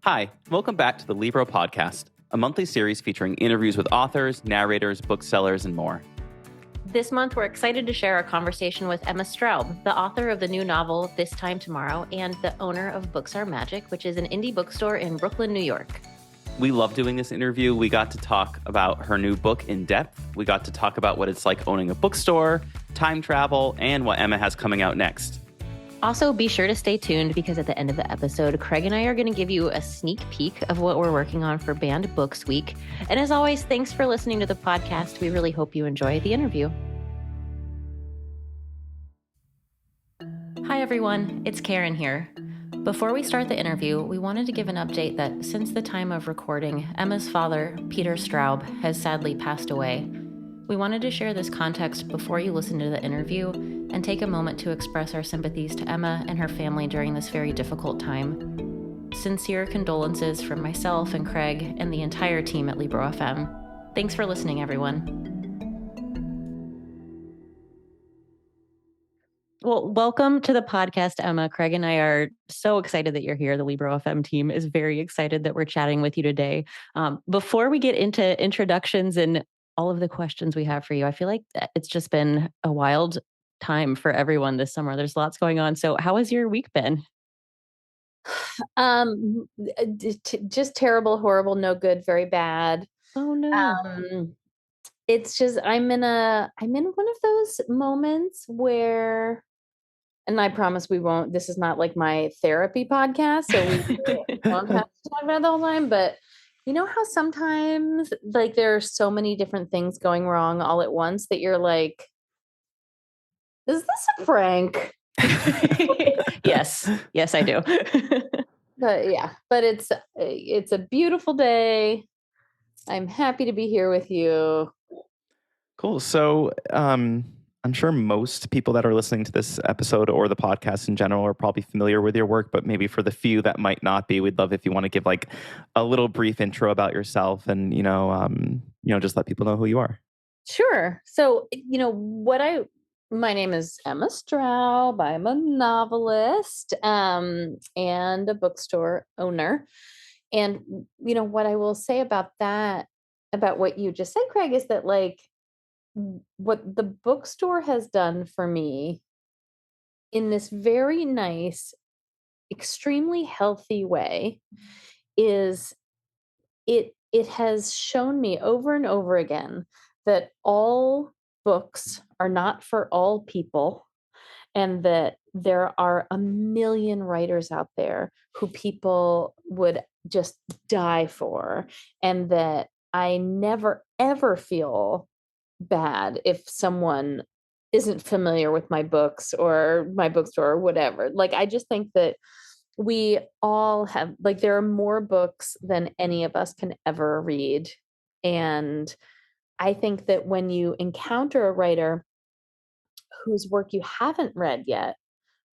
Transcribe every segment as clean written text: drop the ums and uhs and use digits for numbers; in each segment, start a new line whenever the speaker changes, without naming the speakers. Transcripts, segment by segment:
Hi, welcome back to the Libro podcast, a monthly series featuring interviews with authors, narrators, booksellers, and more.
This month, we're excited to share our conversation with Emma Straub, the author of the new novel, This Time Tomorrow, and the owner of Bookstore Magic, which is an indie bookstore in Brooklyn, New York.
We love doing this interview. We got to talk about her new book in depth. We got to talk about what it's like owning a bookstore, time travel, and what Emma has coming out next.
Also, be sure to stay tuned because at the end of the episode, Craig and I are going to give you a sneak peek of what we're working on for Banned Books Week. And as always, thanks for listening to the podcast. We really hope you enjoy the interview. Hi, everyone. It's Karen here. Before we start the interview, we wanted to give an update that since the time of recording, Emma's father, Peter Straub, has sadly passed away. We wanted to share this context before you listen to the interview and take a moment to express our sympathies to Emma and her family during this very difficult time. Sincere condolences from myself and Craig and the entire team at Libro.fm. Thanks for listening, everyone. Well, welcome to the podcast, Emma. Craig and I are so excited that you're here. The Libro.fm team is very excited that we're chatting with you today. Before we get into introductions and all of the questions we have for you, I feel like it's just been a wild time for everyone this summer. There's lots going on. So how has your week been?
Just terrible, horrible, no good, very bad.
Oh no.
It's just I'm in one of those moments where, and I promise we won't, this is not like my therapy podcast, so we don't have to talk about it the whole time, but you know how sometimes like there are so many different things going wrong all at once that you're like, is this a prank?
Yes, I do.
But it's a beautiful day. I'm happy to be here with you.
Cool. So I'm sure most people that are listening to this episode or the podcast in general are probably familiar with your work, but maybe for the few that might not be, we'd love if you want to give like a little brief intro about yourself and, just let people know who you are.
Sure. So, my name is Emma Straub. I'm a novelist and a bookstore owner. And, what I will say about that, about what you just said, Craig, is that like what the bookstore has done for me in this very nice, extremely healthy way is it has shown me over and over again that all books are not for all people, and that there are a million writers out there who people would just die for, and that I never, ever feel bad if someone isn't familiar with my books or my bookstore or whatever. Like, I just think that we all have, like, there are more books than any of us can ever read. And I think that when you encounter a writer whose work you haven't read yet,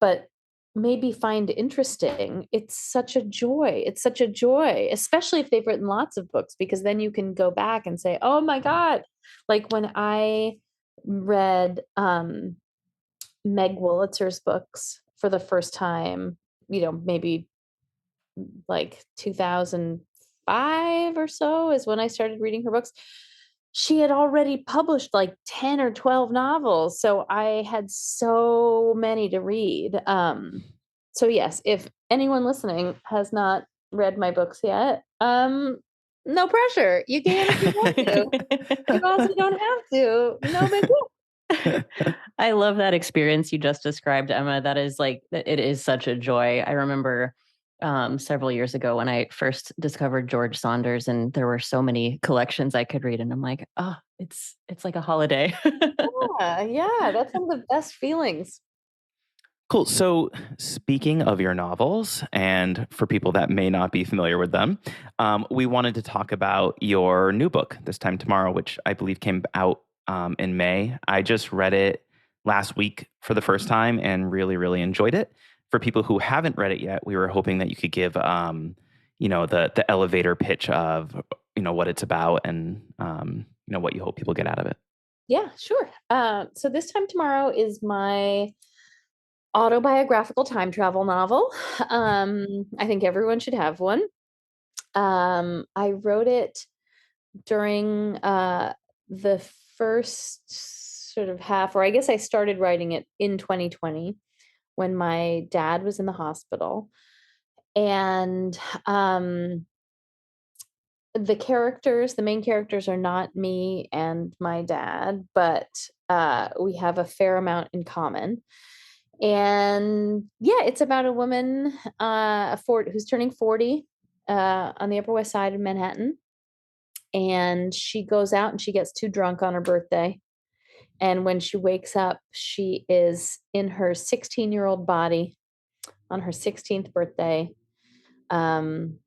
but maybe find interesting, it's such a joy. It's such a joy, especially if they've written lots of books, because then you can go back and say, oh my God, like when I read Meg Wolitzer's books for the first time, maybe like 2005 or so is when I started reading her books. She had already published like 10 or 12 novels. So I had so many to read. So yes, if anyone listening has not read my books yet, no pressure. You can if you want to. You also don't have to. No big deal.
I love that experience you just described, Emma. That is like, it is such a joy. I remember several years ago when I first discovered George Saunders, and there were so many collections I could read, and I'm like, oh, it's like a holiday.
Yeah, that's one of the best feelings.
Cool. So speaking of your novels, and for people that may not be familiar with them, we wanted to talk about your new book, This Time Tomorrow, which I believe came out in May. I just read it last week for the first time and really, really enjoyed it. For people who haven't read it yet, we were hoping that you could give, the elevator pitch of, what it's about and, what you hope people get out of it.
Yeah, sure. So This Time Tomorrow is my autobiographical time travel novel. I think everyone should have one. I wrote it during the first sort of half, or I guess I started writing it in 2020 when my dad was in the hospital. And the main characters are not me and my dad, but we have a fair amount in common. And yeah, it's about a woman who's turning 40 on the Upper West Side of Manhattan. And she goes out and she gets too drunk on her birthday. And when she wakes up, she is in her 16-year-old body on her 16th birthday. And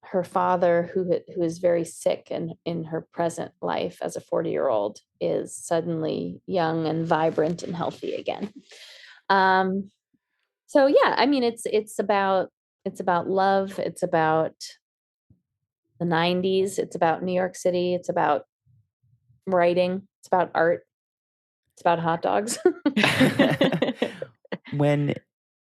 her father, who is very sick and in her present life as a 40-year-old, is suddenly young and vibrant and healthy again. So yeah, I mean, it's about love. It's about the 90s. It's about New York City. It's about writing. It's about art. It's about hot dogs.
When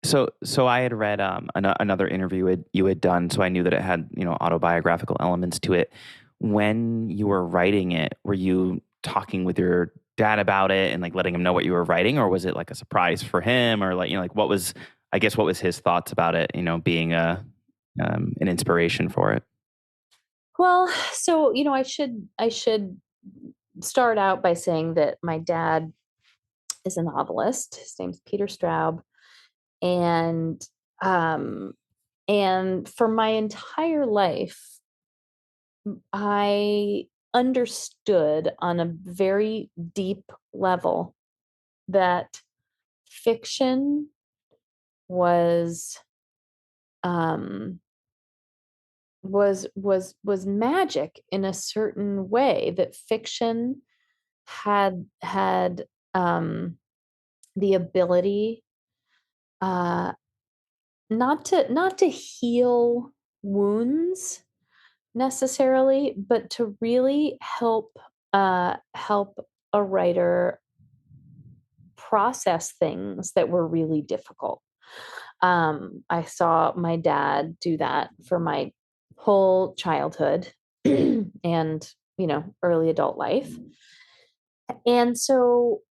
so I had read another interview you had done, so I knew that it had, autobiographical elements to it. When you were writing it, were you talking with your dad about it and like letting him know what you were writing, or was it like a surprise for him, or like like what was, I guess, what was his thoughts about it, being an inspiration for it?
Well, so I should start out by saying that my dad is a novelist. His name's Peter Straub, and um, and for my entire life, I understood on a very deep level that fiction was um was magic in a certain way, that fiction had the ability uh not to heal wounds necessarily, but to really help a writer process things that were really difficult. I saw my dad do that for my whole childhood and, early adult life. And so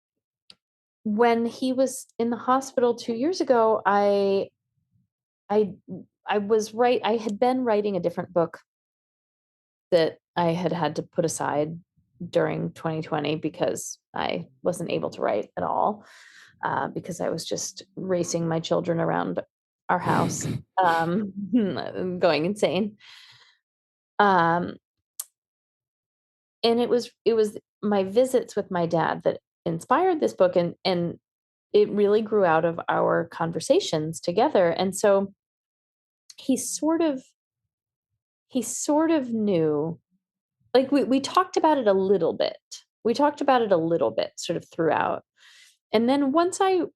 when he was in the hospital 2 years ago, I I had been writing a different book that I had had to put aside during 2020 because I wasn't able to write at all, because I was just racing my children around our house, going insane. Um, and it was my visits with my dad that inspired this book, and it really grew out of our conversations together. And so he sort of he sort of knew. Like, we talked about it a little bit. We talked about it a little bit sort of throughout. And then once I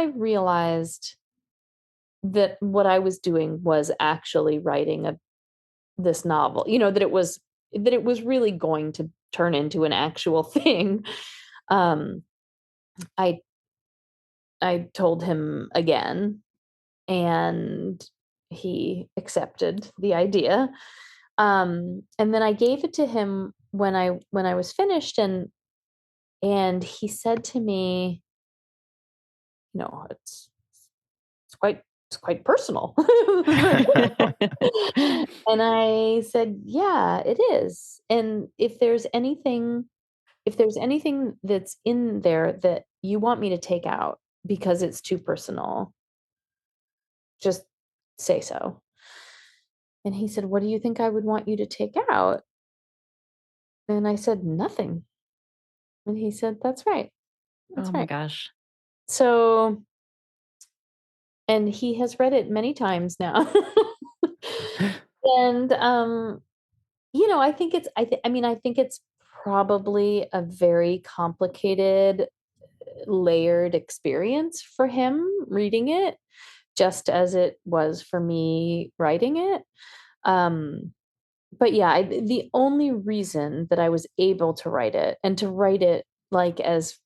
realized that what I was doing was actually writing this novel, that it was really going to turn into an actual thing. Um, I I told him again, and he accepted the idea. And then I gave it to him when I was finished, and he said to me, it's quite personal. And I said, yeah, it is. And if there's anything that's in there that you want me to take out because it's too personal, just say so. And he said, what do you think I would want you to take out? And I said, nothing. And he said, that's right.
Oh
That's
my
right.
gosh.
So, and he has read it many times now. And I think it's probably a very complicated, layered experience for him reading it, just as it was for me writing it. Um, but yeah, the only reason that I was able to write it, and to write it like as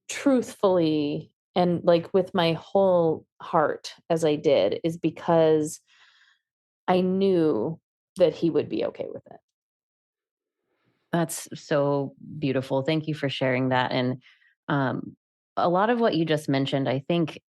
truthfully and like with my whole heart as I did, is because I knew that he would be okay with it.
That's so beautiful. Thank you for sharing that. And um, a lot of what you just mentioned, I think,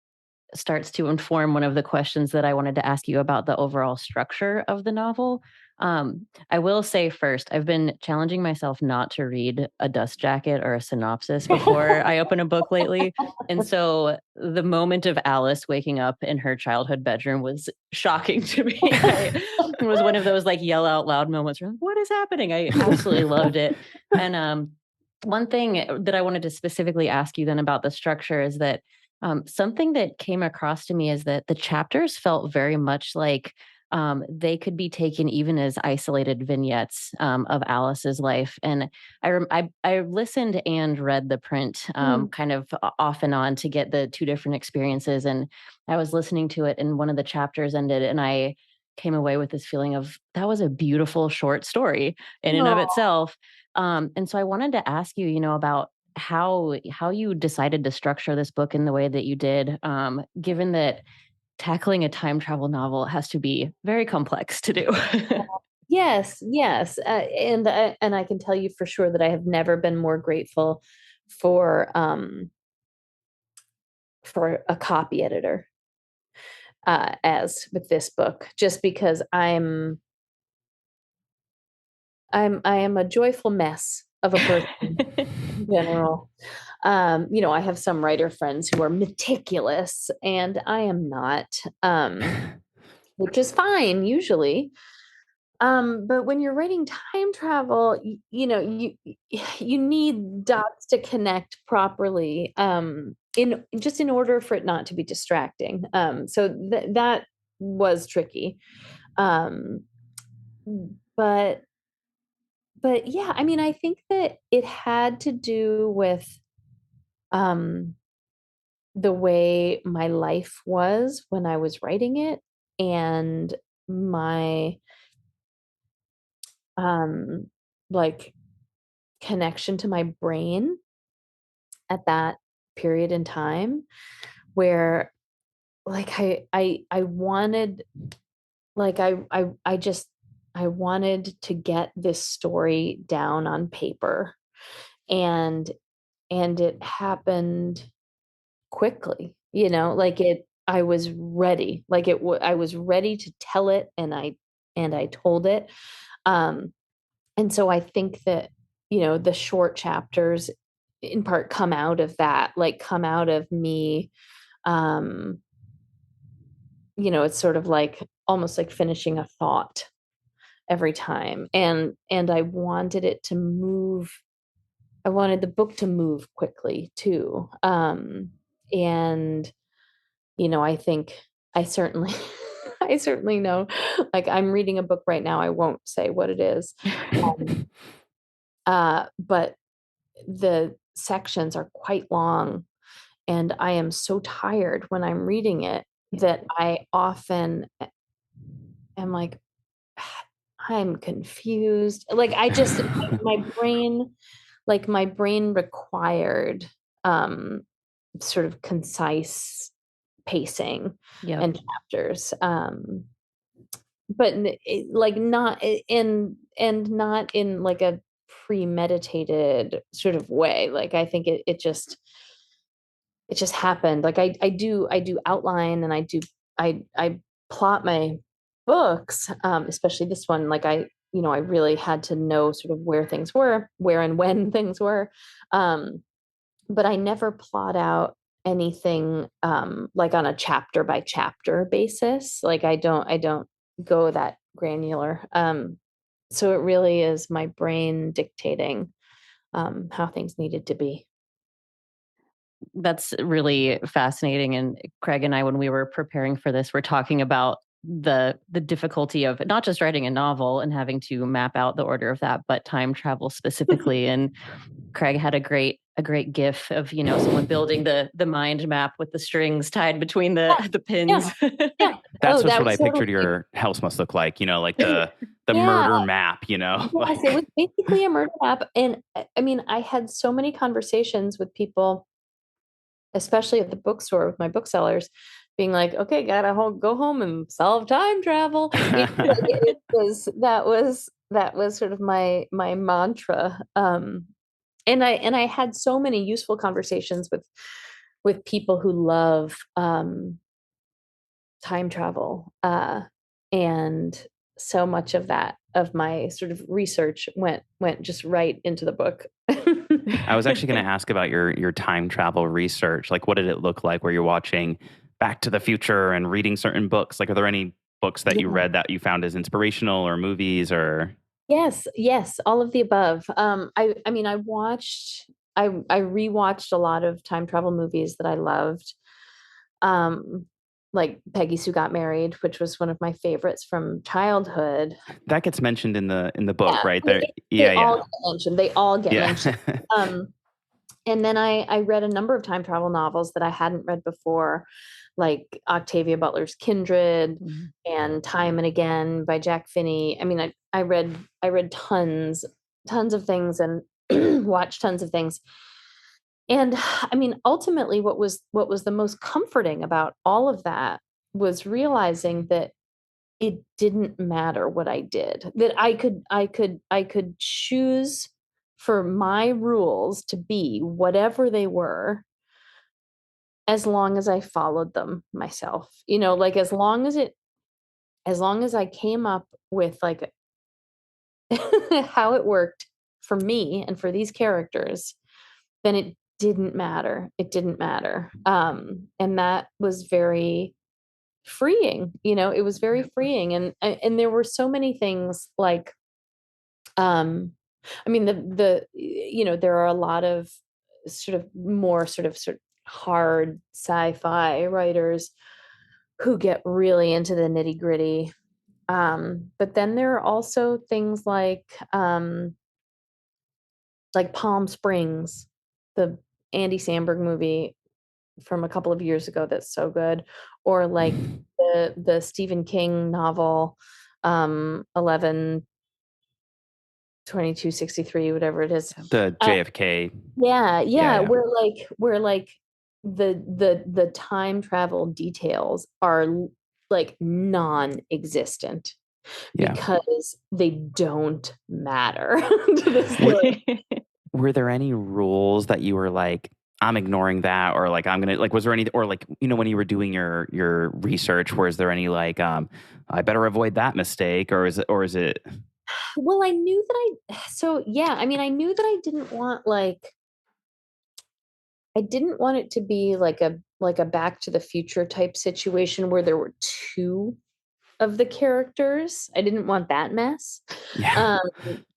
starts to inform one of the questions that I wanted to ask you about the overall structure of the novel. I will say first, I've been challenging myself not to read a dust jacket or a synopsis before I open a book lately. And so the moment of Alice waking up in her childhood bedroom was shocking to me. It was one of those like yell out loud moments where I'm like, what is happening? I absolutely loved it. And one thing that I wanted to specifically ask you then about the structure is that something that came across to me is that the chapters felt very much like they could be taken even as isolated vignettes of Alice's life. And I listened and read the print kind of off and on to get the two different experiences. And I was listening to it, and one of the chapters ended, and I came away with this feeling of that was a beautiful short story in and of
No.
itself. And so I wanted to ask you, about how you decided to structure this book in the way that you did, given that tackling a time travel novel has to be very complex to do.
Yes, yes, and I can tell you for sure that I have never been more grateful for for a copy editor as with this book, just because I am a joyful mess of a person in general. I have some writer friends who are meticulous, and I am not, which is fine usually. But when you're writing time travel, you need dots to connect properly, in order for it not to be distracting. So that was tricky. Um, but yeah, I mean, I think that it had to do with um the way my life was when I was writing it, and my um like connection to my brain at that period in time, where like I wanted, like I just I wanted to get this story down on paper, and it happened quickly, like it I was ready, like I was ready to tell it, and I told it. um And so I think that, the short chapters in part come out of that, like come out of me. Um, it's sort of like almost like finishing a thought every time. And I wanted it to move. I wanted the book to move quickly too. And I think I certainly I certainly know, like I'm reading a book right now. I won't say what it is. Um, but the sections are quite long, and I am so tired when I'm reading it that I often am like, I'm confused. Like I just my brain my brain required um sort of concise pacing
Yep.
and chapters. But like not and not in like a premeditated sort of way. Like I think it just happened. Like I do outline, and I plot my books, especially this one. Like I really had to know sort of where things were, where and when things were. Um, but I never plot out anything like on a chapter by chapter basis. Like I don't go that granular. So it really is my brain dictating how things needed to be.
That's really fascinating. And Craig and I, when we were preparing for this, we're talking about the difficulty of not just writing a novel and having to map out the order of that, but time travel specifically. And Craig had a great gif of, someone building the mind map with the strings tied between the
Yeah,
pins.
yeah.
That's
Oh,
just
that
what
was
I pictured
totally
your house must look like, like the
yeah.
murder map,
Yes, it was basically a murder map. And I mean, I had so many conversations with people, especially at the bookstore with my booksellers, being like, okay, gotta go home and solve time travel. That was sort of my mantra. And I had so many useful conversations with people who love time travel. And so much of my sort of research went just right into the book.
I was actually going to ask about your time travel research. Like, what did it look like? Were you watching Back to the Future and reading certain books? Like, are there any books that you
Yeah.
read that you found as inspirational, or movies, or?
Yes, all of the above. I mean, I rewatched a lot of time travel movies that I loved. Um, like Peggy Sue Got Married, which was one of my favorites from childhood.
That gets mentioned in the book,
Yeah,
right? There.
they
Yeah,
all
yeah.
get mentioned. They all get
Yeah.
mentioned. And then I read a number of time travel novels that I hadn't read before, like Octavia Butler's Kindred and Time and Again by Jack Finney. I mean, I read tons of things and watched tons of things. And I mean, ultimately what was the most comforting about all of that was realizing that it didn't matter what I did, that I could choose for my rules to be whatever they were, as long as I followed them myself. Like as long as I came up with like how it worked for me and for these characters, then it didn't matter. It didn't matter. And that was very freeing. It was very freeing. And there were so many things like, I mean, there are a lot of sort of hard sci-fi writers who get really into the nitty-gritty. But then there are also things like Palm Springs, the Andy Samberg movie from a couple of years ago that's so good, or like the Stephen King novel, 11/22/63, whatever it is.
The JFK.
Yeah,
Yeah,
yeah,
yeah.
where the time travel details are like non-existent
Yeah.
because they don't matter to the story.
Were there any rules that you were like, I'm ignoring that, or like I'm gonna like? Was there any, or like when you were doing your research, was there any like, I better avoid that mistake, or is it?
Well, I knew that so yeah, I mean, I knew that I didn't want it to be like a Back to the Future type situation where there were two of the characters. I didn't want that mess.
Yeah.
Um,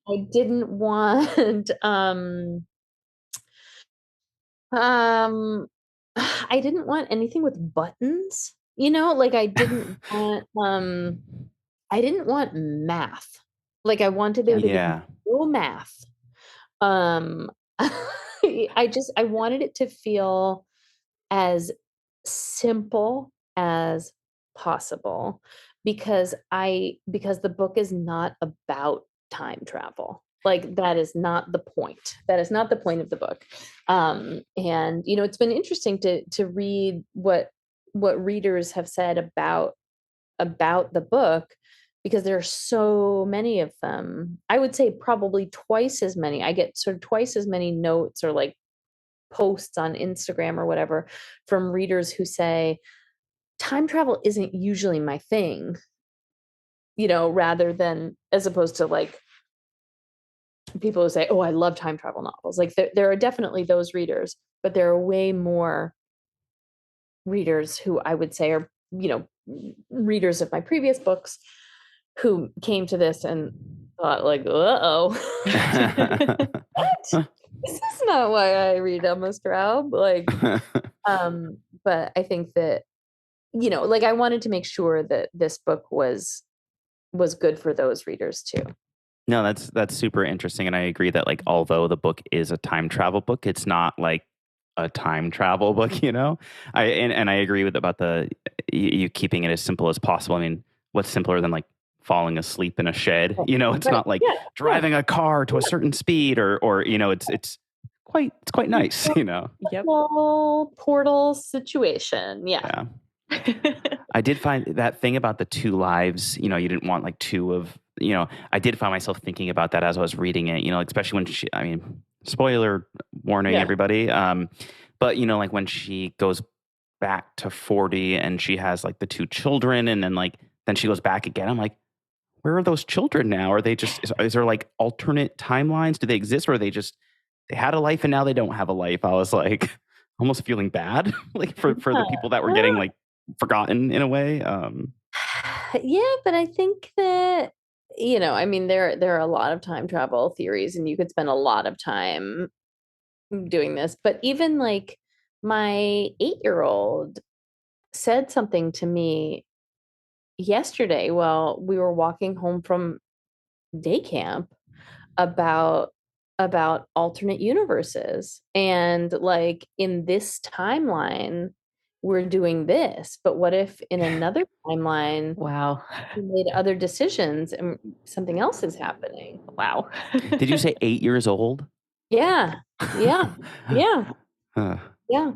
I didn't want um I didn't want anything with buttons, like I didn't want math. Like I wanted there to be
Yeah.
no math. Um I wanted it to feel as simple as possible because the book is not about time travel. Like that is not the point. That is not the point of the book. And it's been interesting to read what readers have said about the book, because there are so many of them. I would say probably twice as many. I get sort of twice as many notes or like posts on Instagram or whatever from readers who say time travel isn't usually my thing, rather than, as opposed to like people who say, oh, I love time travel novels. Like there are definitely those readers, but there are way more readers who I would say are, readers of my previous books who came to this and thought like, uh-oh, what? This is not why I read Emma Straub. Like, but I think that, like I wanted to make sure that this book was good for those readers too.
No, that's super interesting, and I agree that like although the book is a time travel book, it's not like a time travel book. And I agree with about the you keeping it as simple as possible. I mean, what's simpler than like falling asleep in a shed? It's
Right.
not like
Yeah.
driving a car to a certain speed, or it's quite nice.
Yep.
Little portal situation. Yeah.
Yeah. I did find that thing about the two lives, you didn't want like two of, I did find myself thinking about that as I was reading it, like, especially when spoiler warning,
Yeah.
everybody. But, like when she goes back to 40 and she has like the two children and then she goes back again. I'm like, where are those children now? Are they just, is there like alternate timelines? Do they exist, or are they just, they had a life and now they don't have a life? I was like almost feeling bad like for the people that were getting like forgotten in a way.
Yeah, but I think that, there are a lot of time travel theories, and you could spend a lot of time doing this. But even like my 8-year-old said something to me yesterday while we were walking home from day camp about alternate universes, and like, in this timeline we're doing this, but what if in another timeline
Wow.
we made other decisions and something else is happening?
Wow.
Did you say 8 years old?
Yeah, yeah, yeah,
Uh,
yeah.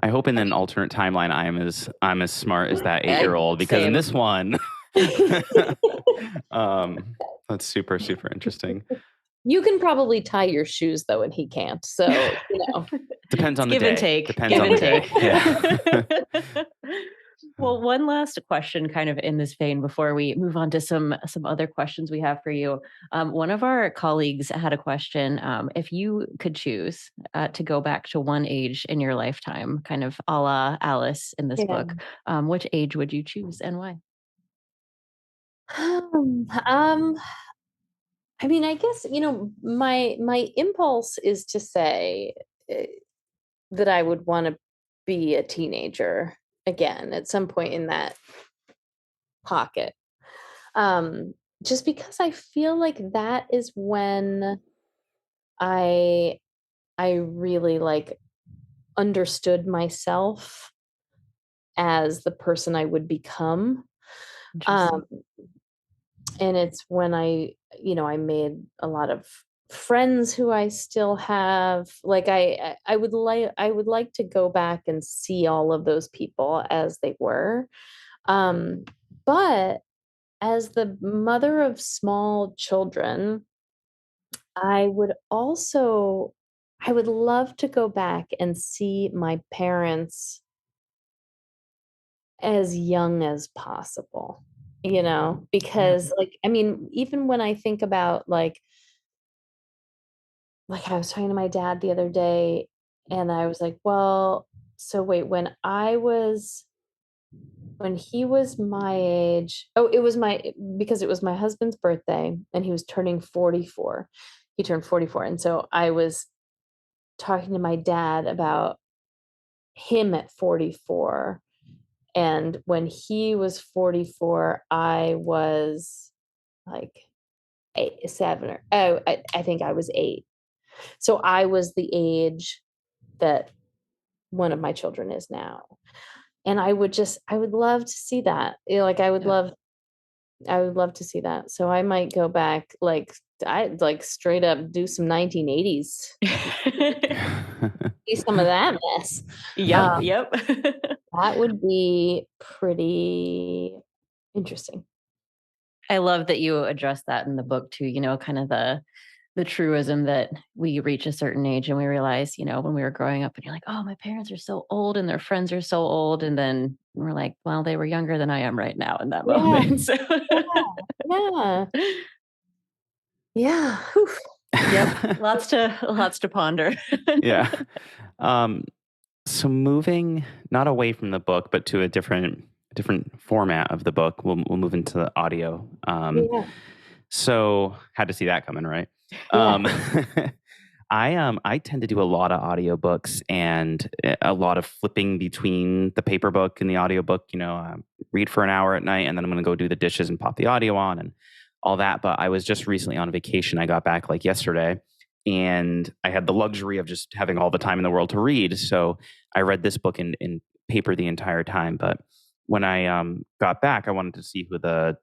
I hope in an alternate timeline I'm as smart as that 8-year-old, because in
Same.
this one, that's super super interesting.
You can probably tie your shoes though, and he can't. So,
Depends on the
Give and
day.
take.
Depends
Give
on
and
the day.
take.
Yeah.
Well, one last question kind of in this vein before we move on to some other questions we have for you. One of our colleagues had a question. If you could choose to go back to one age in your lifetime, kind of a la Alice in this
yeah.
book, which age would you choose and why?
I guess, my impulse is to say eh, that I would want to be a teenager again at some point in that pocket. Um, just because I feel like that is when I I really like understood myself as the person I would become.
Interesting.
Um, and it's when I made a lot of friends who I still have. Like, I would like to go back and see all of those people as they were. Um, but as the mother of small children, I would love to go back and see my parents as young as possible,
Yeah.
because like, even when I think about like I was talking to my dad the other day, and I was like, well, so wait, when he was my age, oh, because it was my husband's birthday and he was turning 44. He turned 44. And so I was talking to my dad about him at 44. And when he was 44, I was like 7, or I think I was 8. So I was the age that one of my children is now. And I would love to see that. Like,
Yeah.
I would love to see that. So I might go back, like, I like straight up do some 1980s, see some of that mess.
Yep.
Um,
Yep.
that would be pretty interesting.
I love that you address that in the book too, kind of the truism that we reach a certain age and we realize, when we were growing up and you're like, oh, my parents are so old and their friends are so old. And then we're like, well, they were younger than I am right now in that
Yeah,
moment. So
yeah, yeah. Whew.
yep. Lots to ponder.
Yeah. Um, so moving not away from the book, but to a different format of the book, we'll move into the audio.
Yeah,
So had to see that coming, right?
yeah.
Um, I tend to do a lot of audiobooks and a lot of flipping between the paper book and the audiobook. Read for an hour at night and then I'm going to go do the dishes and pop the audio on and all that. But I was just recently on vacation. I got back like yesterday, and I had the luxury of just having all the time in the world to read. So I read this book in paper the entire time. But when I got back, I wanted to see who the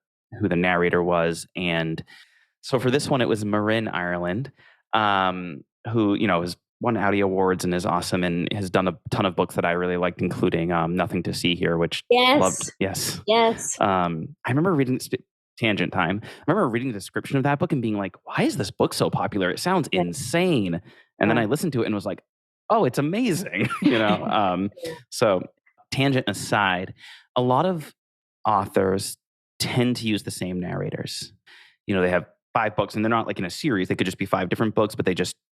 narrator was. And so for this one, it was Marin Ireland, who, is won Audi Awards and is awesome and has done a ton of books that I really liked, including Nothing to See Here, which loved.
Yes.
Yes.
Yes.
I remember reading Tangent Time. I remember reading the description of that book and being like, why is this book so popular? It sounds insane. And then I listened to it and was like, oh, it's amazing. So tangent aside, a lot of authors tend to use the same narrators. They have 5 books and they're not like in a series. They could just be 5 different books, but they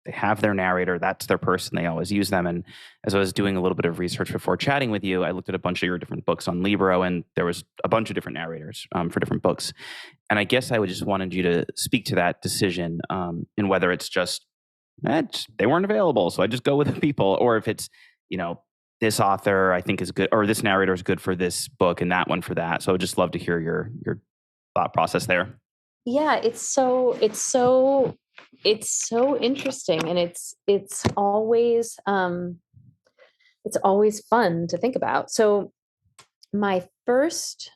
have their narrator. That's their person. They always use them. And as I was doing a little bit of research before chatting with you, I looked at a bunch of your different books on Libro, and there was a bunch of different narrators for different books. And I guess I would just wanted you to speak to that decision, and whether it's just they weren't available, so I just go with the people, or if it's this author I think is good, or this narrator is good for this book and that one for that. So I'd just love to hear your thought process there.
Yeah, it's so interesting, and it's always fun to think about. So my first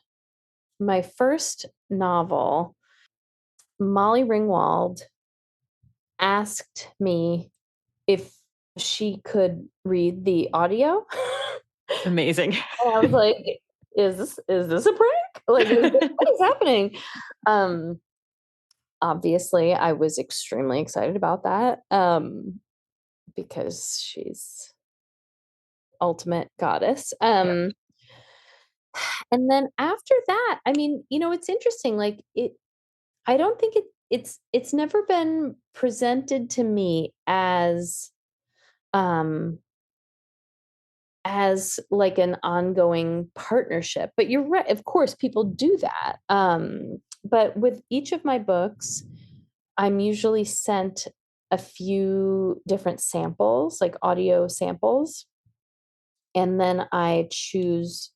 novel, Molly Ringwald asked me if she could read the audio.
Amazing.
And I was like, is this a prank? Like, what is happening? Obviously I was extremely excited about that, because she's ultimate goddess. And then after that, I mean, it's interesting. Like I don't think it's never been presented to me as like an ongoing partnership. But you're right, of course people do that. But with each of my books, I'm usually sent a few different samples, like audio samples, and then I choose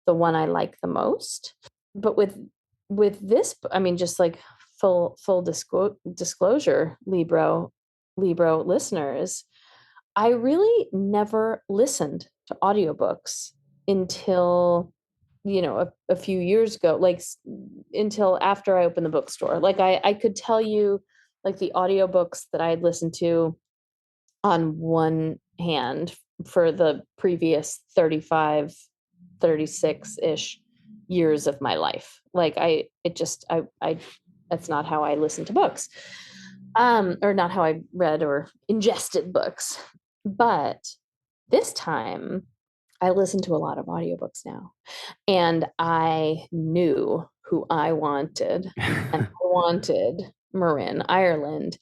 the one I like the most. But with this, I mean, just like full disclosure, Libro listeners, I really never listened to audiobooks until a few years ago, like until after I opened the bookstore. Like I could tell you like the audiobooks that I had listened to on one hand for the previous 35, 36-ish years of my life. Like I that's not how I listen to books. Or not how I read or ingested books. But this time I listen to a lot of audiobooks now, and I knew who I wanted, and I wanted Marin Ireland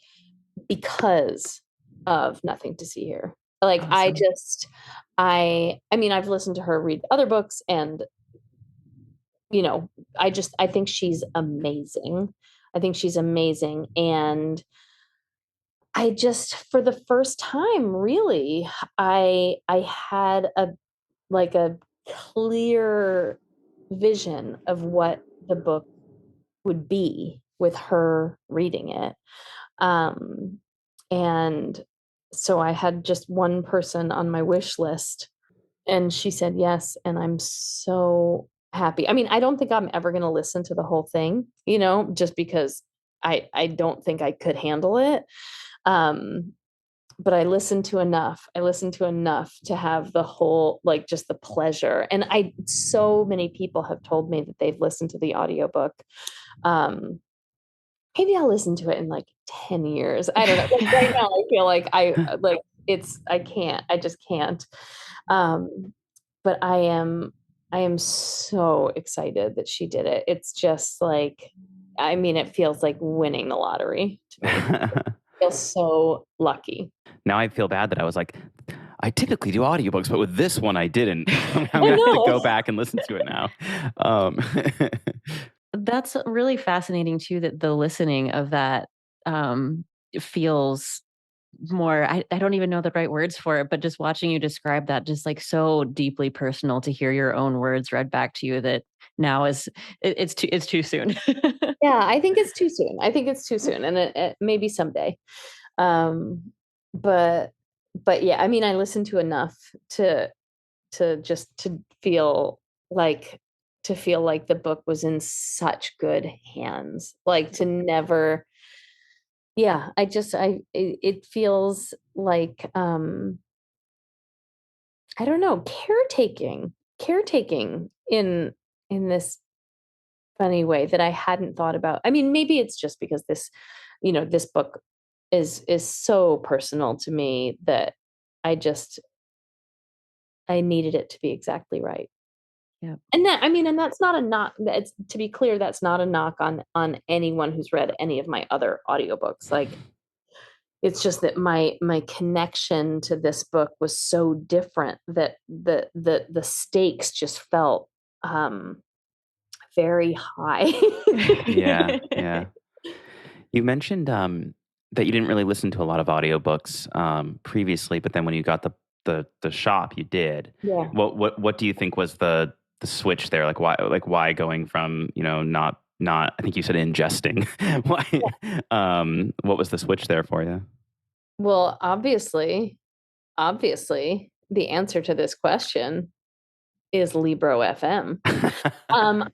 because of Nothing to See Here. Like
Awesome.
I mean, I've listened to her read other books, and I think she's amazing. I think she's amazing. And I just, for the first time, really, I had a clear vision of what the book would be with her reading it. And so I had just one person on my wish list, and she said yes, and I'm so happy. I mean, I don't think I'm ever going to listen to the whole thing, just because I don't think I could handle it. But I listened to enough. I listened to enough to have the whole, like, just the pleasure. And so many people have told me that they've listened to the audiobook. Maybe I'll listen to it in like 10 years. I don't know. Like right now I feel like I just can't. But I am so excited that she did it. It's just like, I mean, it feels like winning the lottery to me. I feel so lucky.
Now I feel bad that I was like, I typically do audiobooks, but with this one I didn't. I'm going to have to go back and listen to it now.
That's really fascinating too, that the listening of that feels more, I don't even know the right words for it, but just watching you describe that, just like so deeply personal to hear your own words read back to you, that now it's too soon.
Yeah, I think it's too soon. And it maybe someday. But yeah, I mean, I listened to enough to just to feel like the book was in such good hands, like to never Yeah, it feels like, I don't know, caretaking in this funny way that I hadn't thought about. I mean, maybe it's just because this book is so personal to me that I just I needed it to be exactly right.
Yeah.
And and that's not a knock. It's to be clear, that's not a knock on anyone who's read any of my other audiobooks. Like, it's just that my connection to this book was so different that the stakes just felt very high.
Yeah, yeah. You mentioned that you didn't really listen to a lot of audiobooks previously, but then when you got the shop, you did.
Yeah.
What do you think was the switch there? Like why going from not I think you said ingesting. Why what was the switch there for you?
Well, obviously, the answer to this question is Libro.fm. I'm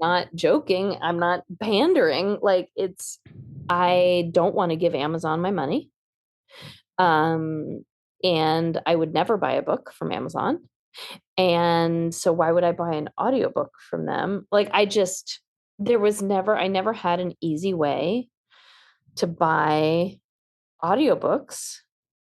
not joking, I'm not pandering, like, I don't wanna give Amazon my money, um, and I would never buy a book from Amazon, and so why would I buy an audiobook from them? Like, I never had an easy way to buy audiobooks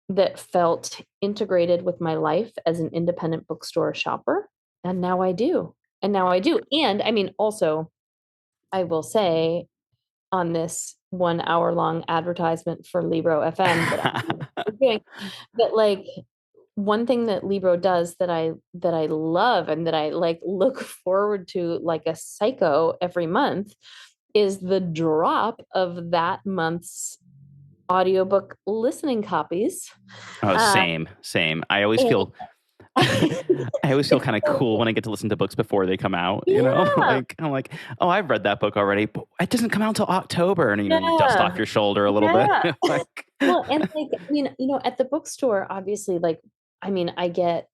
that felt integrated with my life as an independent bookstore shopper, and now I do, and I mean, also, I will say on this 1 hour long advertisement for Libro FM that I'm doing, that, like, one thing that Libro does that I love and that I, like, look forward to like a psycho every month is the drop of that month's audiobook listening copies.
Oh,
Uh,
same. I always
and
feel I always feel
it's
kind of
so
cool
good.
when I get to listen to books before they come out,
Yeah,
Like I'm like, "Oh, I've read that book already, but it doesn't come out until October." And you dust
yeah,
off your shoulder a little bit.
yeah.
Like
Well, and, like, at the bookstore, obviously, like, I get,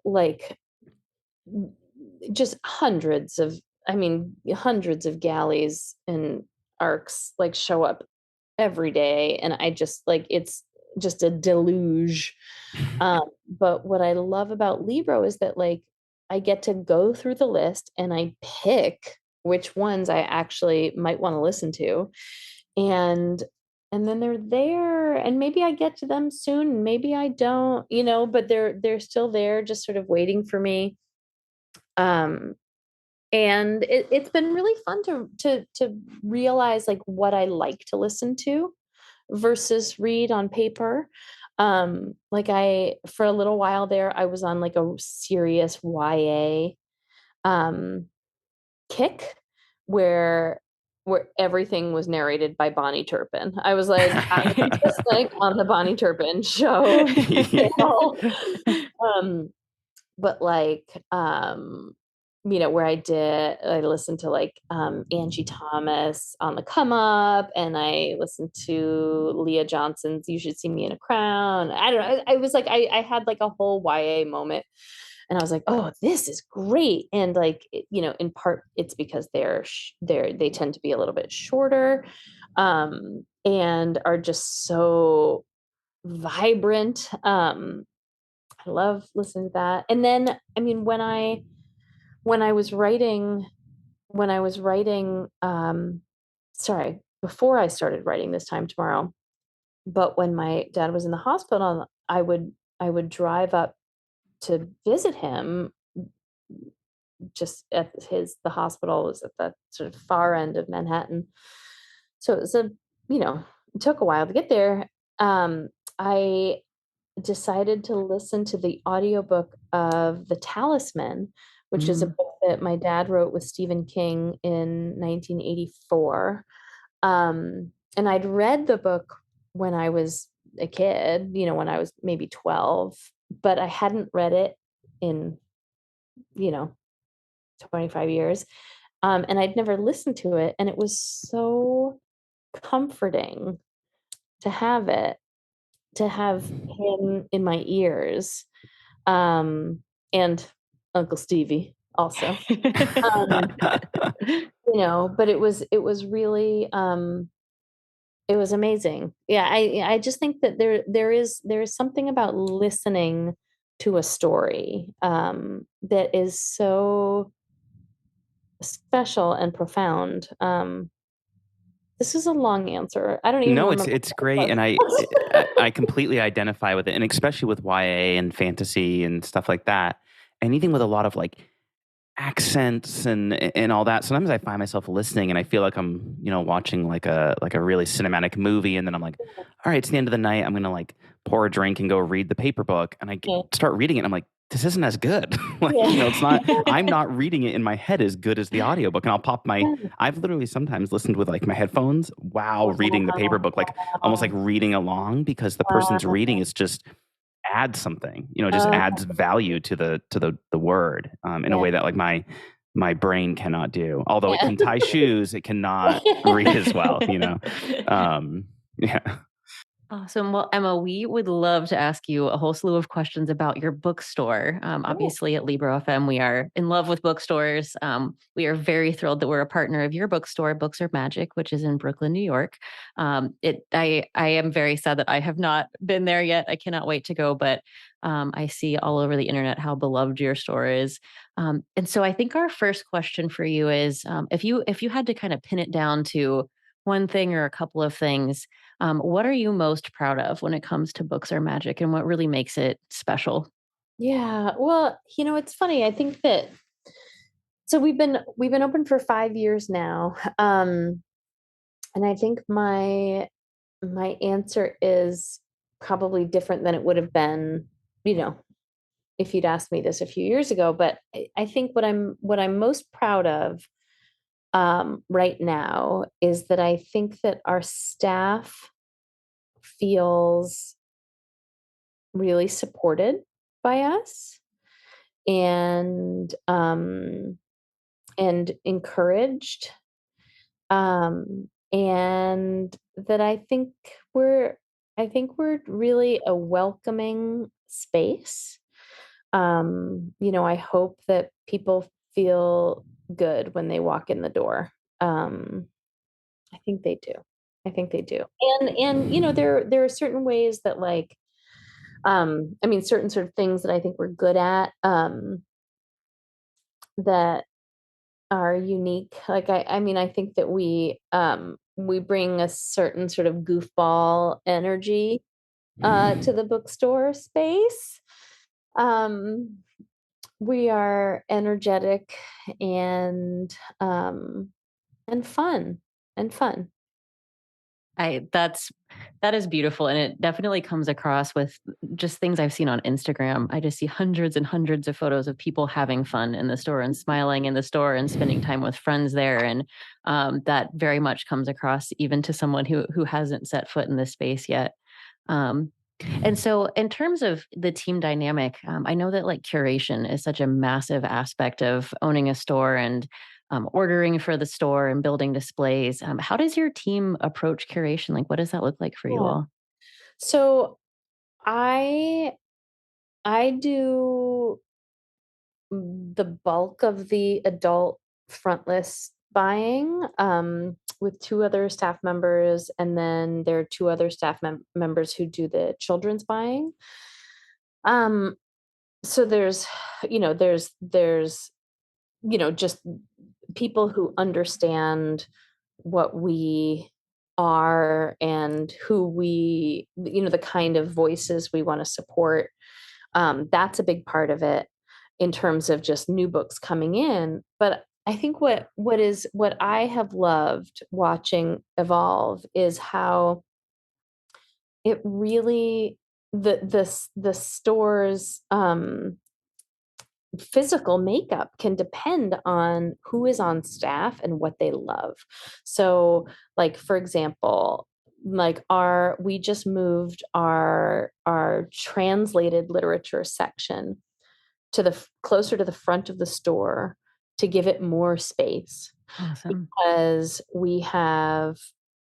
like, m just hundreds of galleys and arcs, like, show up every day, and I just like, it's just a deluge. But what I love about Libro is that, like, I get to go through the list and I pick which ones I actually might wanna listen to, and then they're there, and maybe I get to them soon, maybe I don't, but they're still there just sort of waiting for me. Um, and it's been really fun to realize, like, what I like to listen to versus read on paper. Like, I for a little while there, I was on, like, a serious YA, um, kick where everything was narrated by Bonnie Turpin. I was like, I am just, like, on the Bonnie Turpin show now. Um, but, like, where I listened to, like, Angie Thomas on the Come Up, and I listened to Leah Johnson's You Should See Me in a Crown. I don't know, I was like, I had, like, a whole YA moment, and I was like, "Oh, this is great," and, like, in part, it's because they tend to be a little bit shorter, and are just so vibrant. I love listening to that. And then, when I was writing, sorry, before I started writing This Time Tomorrow, but when my dad was in the hospital, I would drive up to visit him just at the hospital was at the sort of far end of Manhattan. So you know, it took a while to get there. I decided to listen to the audiobook of The Talisman, which is a
Mm.
book that my dad wrote with Stephen King in 1984. And I'd read the book when I was a kid, when I was maybe 12, but I hadn't read it in, you know, 25 years. And I'd never listened to it. And it was so comforting to have it, to have him in my ears, and Uncle Stevie. also. But it was really, it was amazing. Yeah, I just think that there is something about listening to a story, that is so special and profound. This is a long answer. I don't even
No,
remember
it's
what
great,
the
and
question was.
I completely identify with it, and especially with YA and fantasy and stuff like that. Anything with a lot of like accents and all that. Sometimes I find myself listening, and I feel like I'm watching like a really cinematic movie, and then I'm like, all right, it's the end of the night. I'm gonna like pour a drink and go read the paper book, and
Yeah.
start reading it. And I'm like, this isn't as good. Like, it's
Yeah.
not. I'm not reading it in my head as good as the audiobook, and I'll pop my. I've literally sometimes listened with like my headphones while reading the paper book, like almost like
Wow.
reading along because the person's
Wow.
reading is just adds something, just
Oh,
adds value to the word in a
yeah.
way that like my brain cannot do. Although it
Yeah.
can tie shoes, it cannot read as well. Yeah.
Awesome. Well, Emma, we would love to ask you a whole slew of questions about your bookstore.
Cool.
Obviously, at Libro.fm, we are in love with bookstores. We are very thrilled that we're a partner of your bookstore, Books Are Magic, which is in Brooklyn, New York. I am very sad that I have not been there yet. I cannot wait to go, but I see all over the internet how beloved your store is. And so, I think our first question for you is, if you had to kind of pin it down to one thing or a couple of things, what are you most proud of when it comes to Books Are Magic, and what really makes it special?
Yeah. Well, it's funny. I think that so we've been open for 5 years now. And I think my answer is probably different than it would have been, you know, if you'd asked me this a few years ago. But I think what I'm most proud of, right now, is that I think that our staff feels really supported by us, and encouraged, and that I think we're really a welcoming space. I hope that people feel good when they walk in the door. Um, I think they do. I think they do. And there are certain ways that, like, I mean, certain sort of things that I think we're good at, that are unique. Like, I mean, I think that we bring a certain sort of goofball energy, to the bookstore space. Um, we are energetic, and fun, and fun.
That is beautiful, and it definitely comes across with just things I've seen on Instagram. I just see hundreds and hundreds of photos of people having fun in the store and smiling in the store and spending time with friends there, and that very much comes across even to someone who hasn't set foot in this space yet. Um, and so, in terms of the team dynamic, I know that like curation is such a massive aspect of owning a store and ordering for the store and building displays. How does your team approach curation? Like, what does that look like for you
Yeah.
all?
So I I do the bulk of the adult frontlist buying, with two other staff members, and then there are two other staff members who do the children's buying. Um, so there's just people who understand what we are, and who the kind of voices we want to support. That's a big part of it, in terms of just new books coming in. But I think what I have loved watching evolve is how it really the store's physical makeup can depend on who is on staff and what they love. So, like, for example, like, our we just moved our translated literature section to closer to the front of the store, to give it more space,
Awesome.
because we have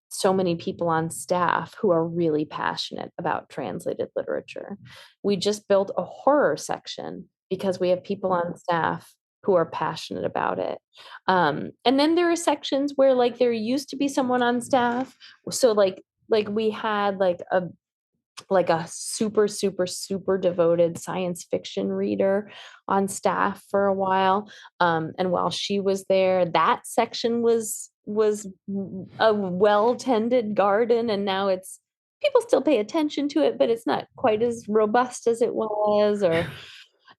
so many people on staff who are really passionate about translated literature. We just built a horror section because we have people on staff who are passionate about it. And then there are sections where like there used to be someone on staff. So like we had like a super, super, super devoted science fiction reader on staff for a while. And while she was there, that section was a well-tended garden, and now it's people still pay attention to it, but it's not quite as robust as it was, or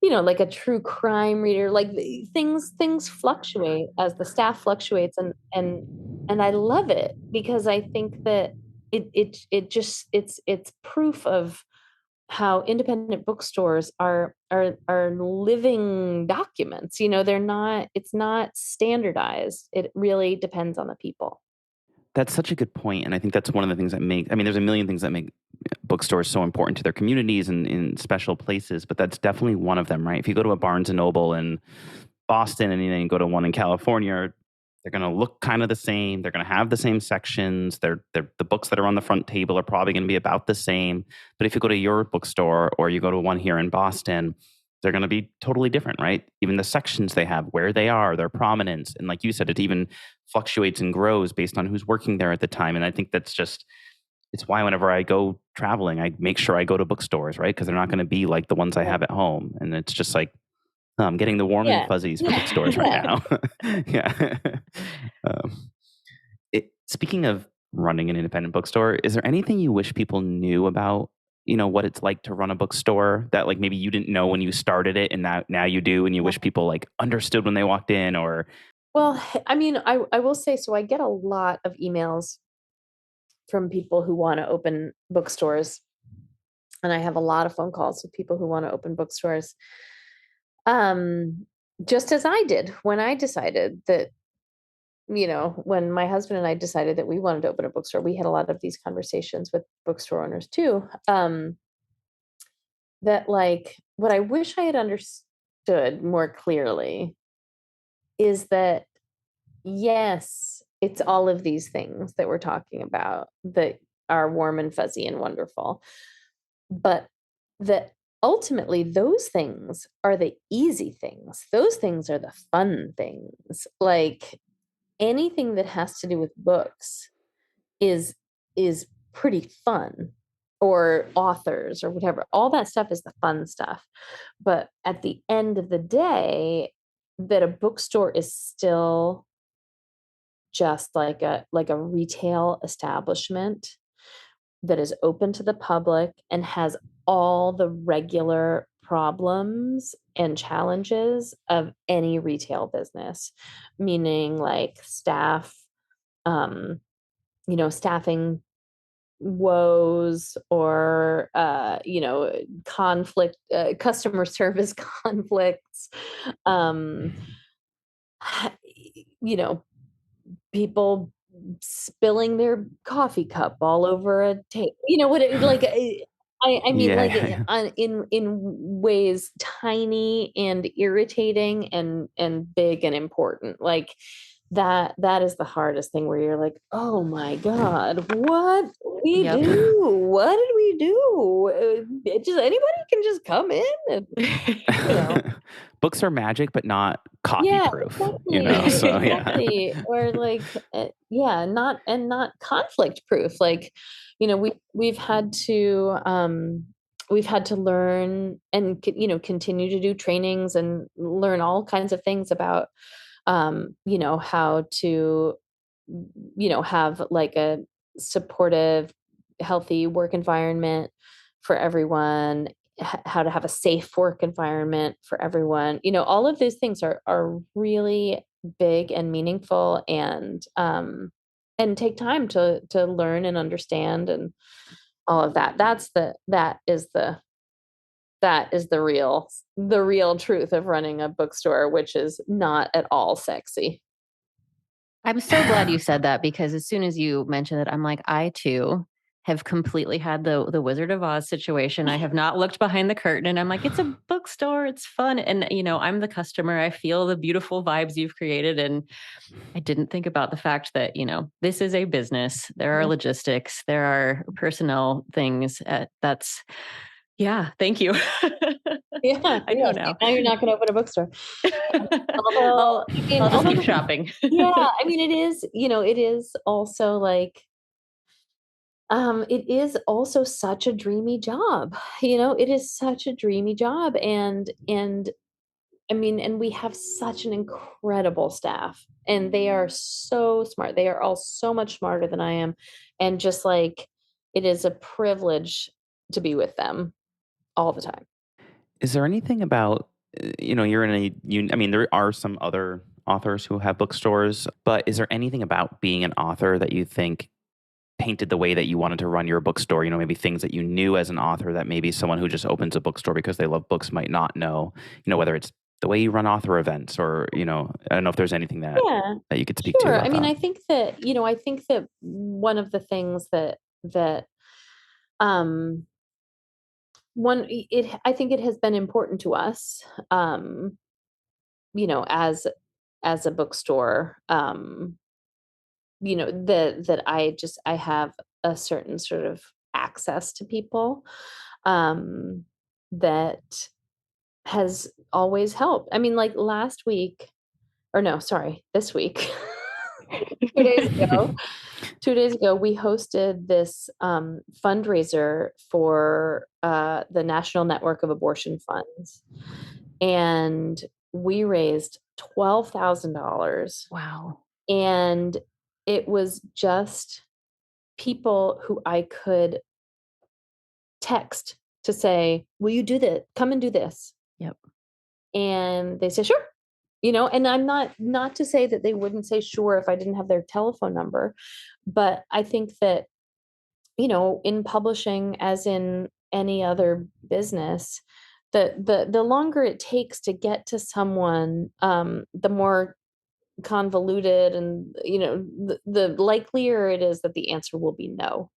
like a true crime reader. Like things fluctuate as the staff fluctuates, and I love it because I think that it just it's proof of how independent bookstores are living documents. It's not standardized. It really depends on the people.
That's such a good point, and I think that's one of the things that there's a million things that make bookstores so important to their communities and in special places, but that's definitely one of them, right? If you go to a Barnes and Noble in Boston and then you go to one in California, they're going to look kind of the same. They're going to have the same sections. The books that are on the front table are probably going to be about the same. But if you go to your bookstore or you go to one here in Boston, they're going to be totally different, right? Even the sections they have, where they are, their prominence. And like you said, it even fluctuates and grows based on who's working there at the time. And I think it's why whenever I go traveling, I make sure I go to bookstores, right? Because they're not going to be like the ones I have at home. And it's just like, I'm getting the warm and fuzzies for bookstores right now. Yeah. Um, Speaking of running an independent bookstore, is there anything you wish people knew about, what it's like to run a bookstore that like maybe you didn't know when you started it and now you do, and you wish people like understood when they walked in? Or
Well, I mean, I will say, so I get a lot of emails from people who want to open bookstores, and I have a lot of phone calls with people who want to open bookstores. Just as I did when I decided that, when my husband and I decided that we wanted to open a bookstore, we had a lot of these conversations with bookstore owners too. That like what I wish I had understood more clearly is that yes, it's all of these things that we're talking about that are warm and fuzzy and wonderful, but that ultimately those things are the easy things. Those things are the fun things. Like anything that has to do with books is pretty fun, or authors or whatever. All that stuff is the fun stuff. But at the end of the day, that a bookstore is still just like a retail establishment that is open to the public and has all the regular problems and challenges of any retail business, meaning like staff, staffing woes, or conflict, customer service conflicts, um you know people spilling their coffee cup all over a table. You know what it like I mean,
yeah,
like
yeah, yeah.
in ways tiny and irritating and big and important. Like that is the hardest thing, where you're like, oh my God, what did we
Yep.
do? What did we do? It just anybody can just come in and
Books are magic, but not copy
yeah,
proof.
exactly,
So yeah.
exactly. Or like, not conflict proof. Like, we've had to learn and continue to do trainings and learn all kinds of things about how to have like a supportive, healthy work environment for everyone, how to have a safe work environment for everyone. All of those things are really big and meaningful, and take time to learn and understand, and all of that. That is the real truth of running a bookstore, which is not at all sexy.
I'm so glad you said that, because as soon as you mentioned it, I'm like, I too have completely had the Wizard of Oz situation. I have not looked behind the curtain, and I'm like, it's a bookstore, it's fun. And I'm the customer. I feel the beautiful vibes you've created. And I didn't think about the fact that, this is a business. There are logistics, there are personnel things. That's Yeah, thank you.
Yeah,
I know now.
now you're not gonna open a bookstore. Although,
I'll
I mean,
I'll just keep shopping.
yeah, I mean, it is, it is also like, it is also such a dreamy job. It is such a dreamy job, and I mean, and we have such an incredible staff, and they are so smart. They are all so much smarter than I am, and just like, it is a privilege to be with them all the time.
Is there anything about, you're in I mean, there are some other authors who have bookstores, but is there anything about being an author that you think painted the way that you wanted to run your bookstore? Maybe things that you knew as an author that maybe someone who just opens a bookstore because they love books might not know, whether it's the way you run author events or, I don't know if there's anything
Yeah,
that you could speak to
sure. I
about
mean,
that.
I think that one of the things that um I think it has been important to us, as a bookstore, that I have a certain sort of access to people, um, that has always helped. I mean, like last week, or no, sorry, this week, 2 days ago, 2 days ago, we hosted this fundraiser for the National Network of Abortion Funds, and we raised $12,000,
Wow.
and it was just people who I could text to say, "Will you do this? Come and do this."
Yep.
And they say, "Sure." And I'm not to say that they wouldn't say sure if I didn't have their telephone number, but I think that, in publishing, as in any other business, the longer it takes to get to someone, the more convoluted, and the likelier it is that the answer will be no.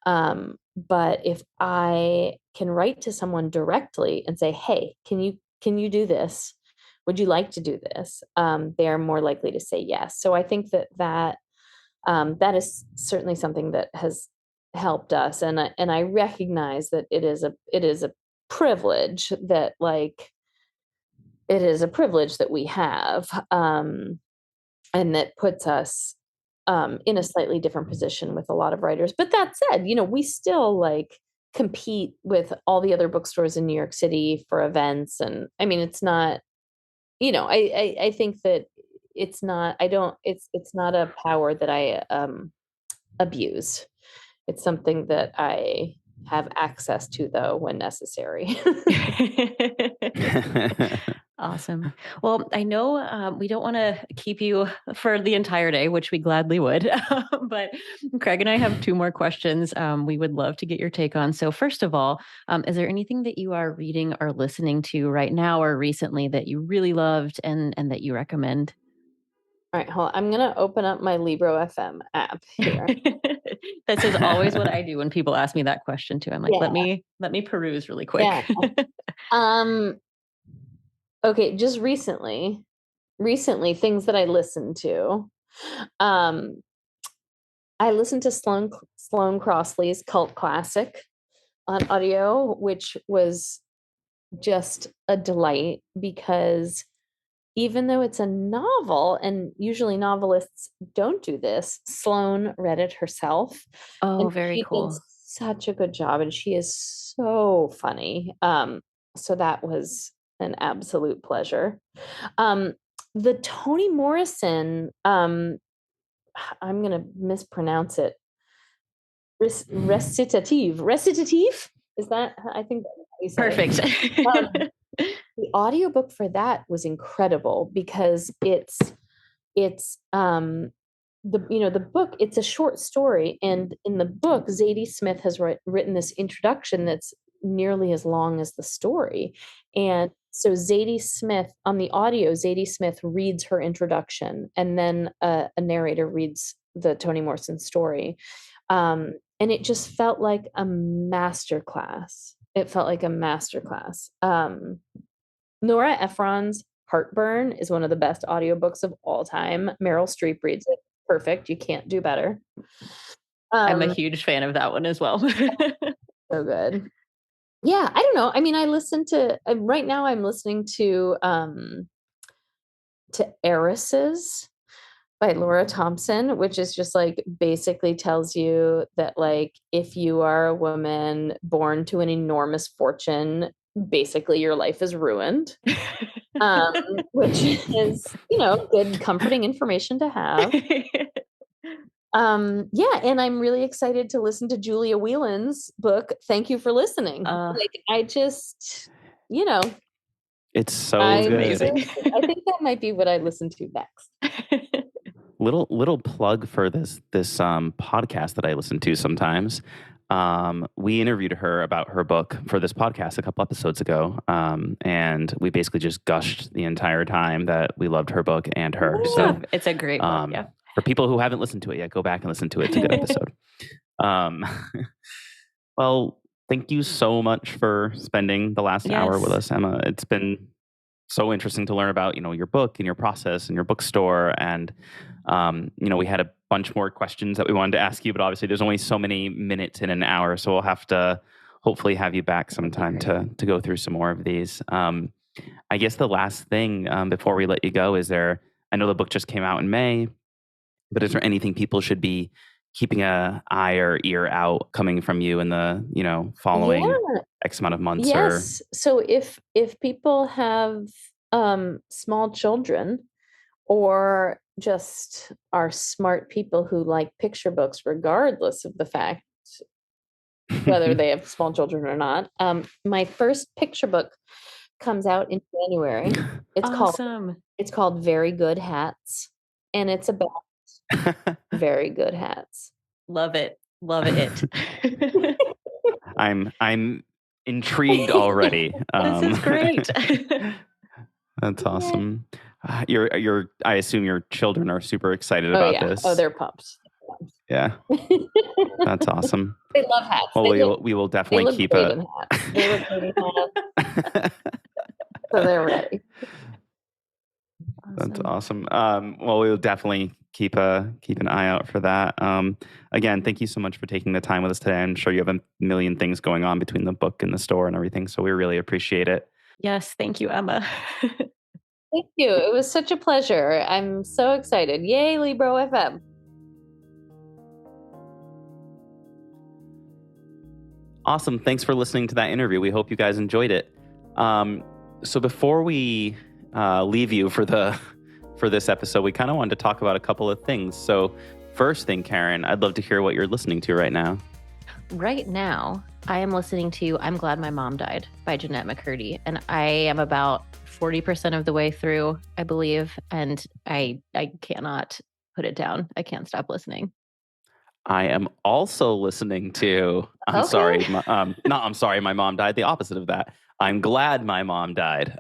But if I can write to someone directly and say, "Hey, can you do this? Would you like to do this?" They are more likely to say yes. So I think that is certainly something that has helped us, and I recognize that it is a privilege that, like, it is a privilege that we have, and that puts us, in a slightly different position with a lot of writers. But that said, we still, like, compete with all the other bookstores in New York City for events, and I mean, it's not, I think that it's not a power that I abuse. It's something that I have access to, though, when necessary.
Awesome. Well, I know we don't want to keep you for the entire day, which we gladly would. But Craig and I have two more questions we would love to get your take on. So, first of all, is there anything that you are reading or listening to right now or recently that you really loved and that you recommend?
All right, hold on. I'm gonna open up my Libro.fm app here.
This is always what I do when people ask me that question too. I'm like,
Yeah,
let me peruse really quick.
yeah. Um, okay, just recently, things that I listened to. Um, I listened to Sloane Crossley's cult classic on audio, which was just a delight, because even though it's a novel, and usually novelists don't do this, Sloane read it herself,
Oh,
and
very
she did
cool.
such a good job, and she is so funny. So that was an absolute pleasure. Um, the Toni Morrison, I'm gonna mispronounce it. Recitative? Is that, I think that's how you say it.
Perfect.
Um, the audiobook for that was incredible, because it's the book, it's a short story, and in the book Zadie Smith has written this introduction that's nearly as long as the story. And so on the audio, Zadie Smith reads her introduction, and then a narrator reads the Toni Morrison story. And it just felt like a master class. It felt like a master class. Nora Ephron's Heartburn is one of the best audiobooks of all time. Meryl Streep reads it. Perfect. You can't do better.
I'm a
Um,
huge fan of that one as well.
so good. Yeah, I don't know. I mean, I listen to right now. I'm listening to Heiresses by Laura Thompson, which is just like basically tells you that like if you are a woman born to an enormous fortune, basically your life is ruined. Which is, good comforting information to have. Yeah, and I'm really excited to listen to Julia Whelan's book, Thank You for Listening. Like I just,
It's so
amazing.
good.
I think that might be what I listen to next.
Little plug for this podcast that I listen to sometimes. We interviewed her about her book for this podcast a couple episodes ago, and we basically just gushed the entire time that we loved her book and her.
Yeah.
So
it's a great book. Yeah.
For people who haven't listened to it yet, go back and listen to it. It's a good episode. Well, thank you so much for spending the last hour with us, Emma. It's been so interesting to learn about, your book and your process and your bookstore. And, we had a bunch more questions that we wanted to ask you, but obviously there's only so many minutes in an hour. So we'll have to hopefully have you back sometime to go through some more of these. I guess the last thing before we let you go is I know the book just came out in May, but is there anything people should be keeping an eye or ear out coming from you in the, following X amount of months?
Yes. So if people have small children or just are smart people who like picture books, regardless of the fact whether they have small children or not, my first picture book comes out in January. It's
awesome.
called Very Good Hats, and it's about very good hats.
Love it.
I'm intrigued already.
This is great.
That's awesome. I assume your children are super excited about this.
Oh, they're pumped.
Yeah. That's awesome.
They love hats.
Well, we will definitely keep a
hats. They look great in hats. So they're ready.
That's awesome. Well, we'll definitely keep an eye out for that. Again, thank you so much for taking the time with us today. I'm sure you have a million things going on between the book and the store and everything, so we really appreciate it.
Yes, thank you, Emma.
Thank you. It was such a pleasure. I'm so excited. Yay, Libro.fm.
Awesome. Thanks for listening to that interview. We hope you guys enjoyed it. So before we leave you for this episode, we kind of wanted to talk about a couple of things. So first thing, Karen, I'd love to hear what you're listening to right now.
Right now, I am listening to I'm Glad My Mom Died by Jeanette McCurdy. And I am about 40% of the way through, I believe. And I cannot put it down. I can't stop listening.
I am also listening to my mom died. The opposite of that. I'm glad my mom died.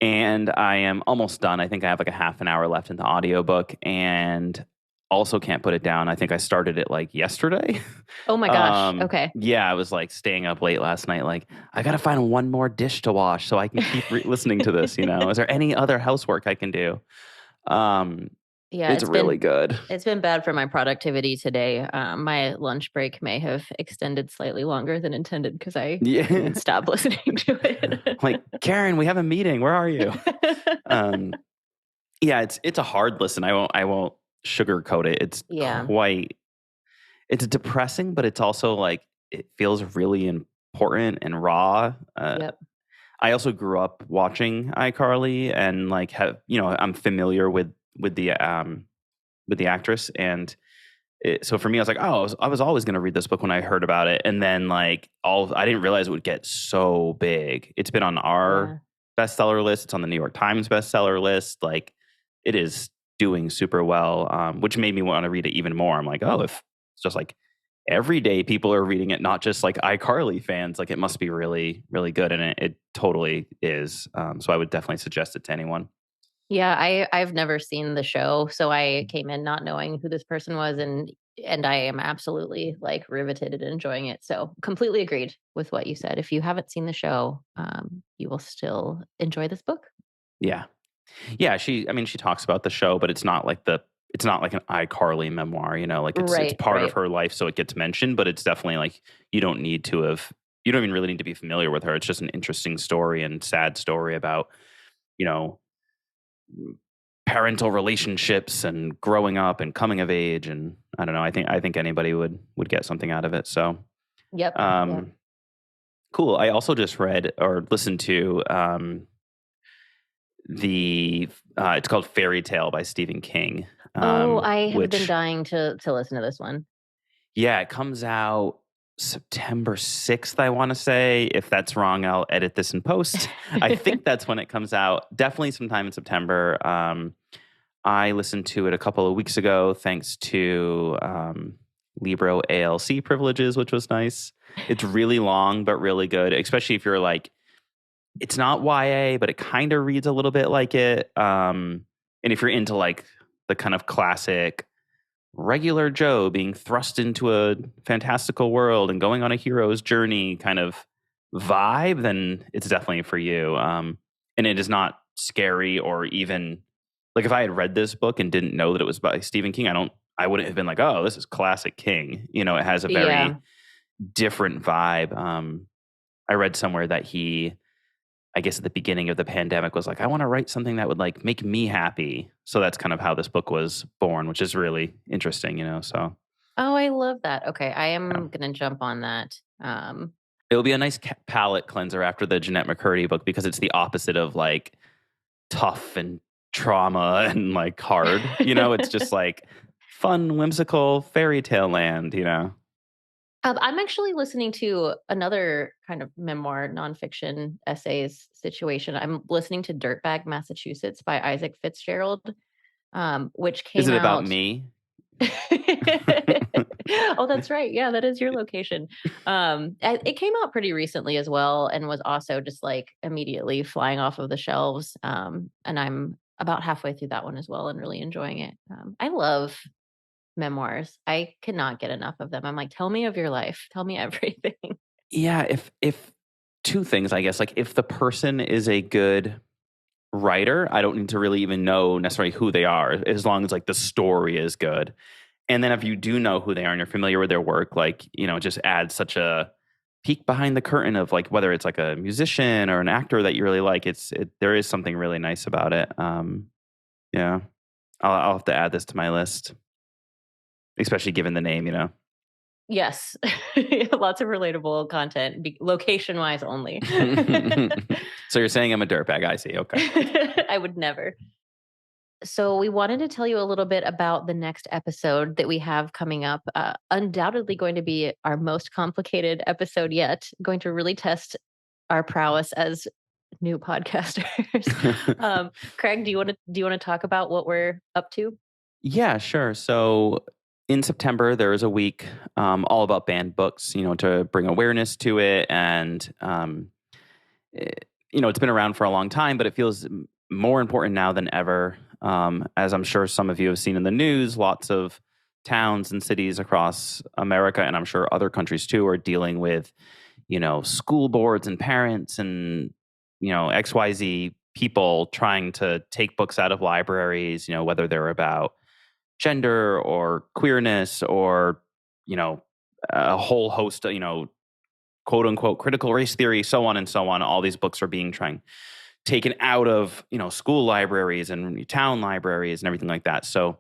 And I am almost done. I think I have like a half an hour left in the audiobook and also can't put it down. I think I started it like yesterday.
Oh my gosh. Okay.
Yeah, I was like staying up late last night. Like, I got to find one more dish to wash so I can keep listening to this, Is there any other housework I can do? Yeah, it's really good.
It's been bad for my productivity today. My lunch break may have extended slightly longer than intended because I didn't stop listening to it.
Like, Karen, we have a meeting. Where are you? Yeah, it's a hard listen. I won't sugarcoat it. It's depressing, but it's also like it feels really important and raw.
Yep.
I also grew up watching iCarly and like I'm familiar with the actress, and so for me I was like, I was always going to read this book when I heard about it, and then like I didn't realize it would get so big. It's been on our bestseller list. It's on the New York Times bestseller list. Like, it is doing super well, which made me want to read it even more. I'm like, if it's just like everyday people are reading it, not just like iCarly fans, like it must be really, really good, and it totally is. So I would definitely suggest it to anyone.
Yeah, I've never seen the show, so I came in not knowing who this person was, and I am absolutely like riveted and enjoying it. So completely agreed with what you said. If you haven't seen the show, you will still enjoy this book.
Yeah. She talks about the show, but it's not like an iCarly memoir, like it's part of her life, so it gets mentioned, but it's definitely like you don't need to have you don't even really need to be familiar with her. It's just an interesting story and sad story about, you know, parental relationships and growing up and coming of age. And I don't know. I think anybody would get something out of it. So,
Yep.
cool. I also just read or listened to it's called Fairy Tale by Stephen King.
I have been
which,
dying to listen to this one.
yeah, it comes out September 6th, I want to say. If that's wrong, I'll edit this in post. I think that's when it comes out. Definitely sometime in September. I listened to it a couple of weeks ago thanks to Libro ALC privileges, which was nice. It's really long, but really good, especially if you're like, it's not YA, but it kind of reads a little bit like it. And if you're into like the kind of classic regular Joe being thrust into a fantastical world and going on a hero's journey kind of vibe, then it's definitely for you. And it is not scary or even like if I had read this book and didn't know that it was by Stephen King, I wouldn't have been like, oh, this is classic King. You know, it has a very different vibe. I read somewhere that I guess at the beginning of the pandemic was like, I want to write something that would like make me happy. So that's kind of how this book was born, which is really interesting, you know, so.
Oh, I love that. Okay. I am going to jump on that.
It'll be a nice palate cleanser after the Jeanette McCurdy book because it's the opposite of like tough and trauma and like hard, you know, it's just like fun, whimsical fairy tale land, you know.
I'm actually listening to another kind of memoir, nonfiction essays situation. I'm listening to Dirtbag, Massachusetts by Isaac Fitzgerald, which came out.
Is it about me?
Oh, that's right. Yeah, that is your location. It came out pretty recently as well and was also just like immediately flying off of the shelves. And I'm about halfway through that one as well and really enjoying it. I love memoirs. I cannot get enough of them. I'm like, tell me of your life. Tell me everything.
Yeah, if two things, I guess, like if the person is a good writer, I don't need to really even know necessarily who they are, as long as like the story is good. And then if you do know who they are and you're familiar with their work, like, you know, just add such a peek behind the curtain of like whether it's like a musician or an actor that you really like. There is something really nice about it. Yeah, I'll have to add this to my list, especially given the name, you know.
Yes. Lots of relatable content, location wise only.
So you're saying I'm a dirtbag. I see. Okay.
I would never. So we wanted to tell you a little bit about the next episode that we have coming up. Undoubtedly going to be our most complicated episode yet, going to really test our prowess as new podcasters. Craig, do you want to talk about what we're up to?
Yeah, sure. So in September, there is a week all about banned books, you know, to bring awareness to it. And, you know, it's been around for a long time, but it feels more important now than ever. As I'm sure some of you have seen in the news, lots of towns and cities across America, and I'm sure other countries too, are dealing with, you know, school boards and parents and, you know, XYZ people trying to take books out of libraries, you know, whether they're about gender or queerness or, you know, a whole host of, you know, quote unquote critical race theory, so on and so on. All these books are being taken out of, you know, school libraries and town libraries and everything like that. So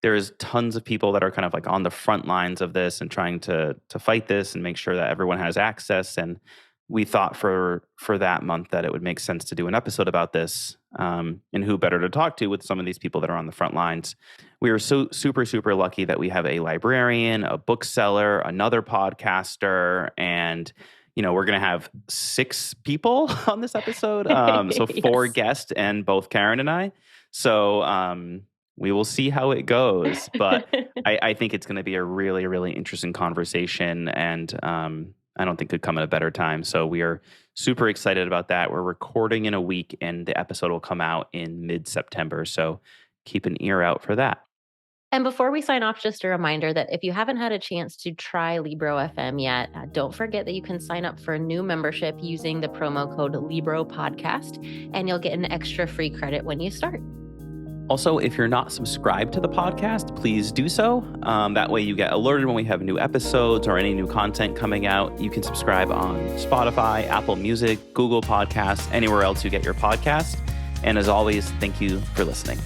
there's tons of people that are kind of like on the front lines of this and trying to fight this and make sure that everyone has access. And we thought for that month that it would make sense to do an episode about this, and who better to talk to with some of these people that are on the front lines. We are so super lucky that we have a librarian, a bookseller, another podcaster, and you know, we're going to have 6 people on this episode. So 4 guests and both Karen and I. So we will see how it goes. But I think it's going to be a really, really interesting conversation. And I don't think could come at a better time. So we are super excited about that. We're recording in a week and the episode will come out in mid-September. So keep an ear out for that.
And before we sign off, just a reminder that if you haven't had a chance to try Libro.fm yet, don't forget that you can sign up for a new membership using the promo code LibroPodcast, and you'll get an extra free credit when you start.
Also, if you're not subscribed to the podcast, please do so. That way you get alerted when we have new episodes or any new content coming out. You can subscribe on Spotify, Apple Music, Google Podcasts, anywhere else you get your podcast. And as always, thank you for listening.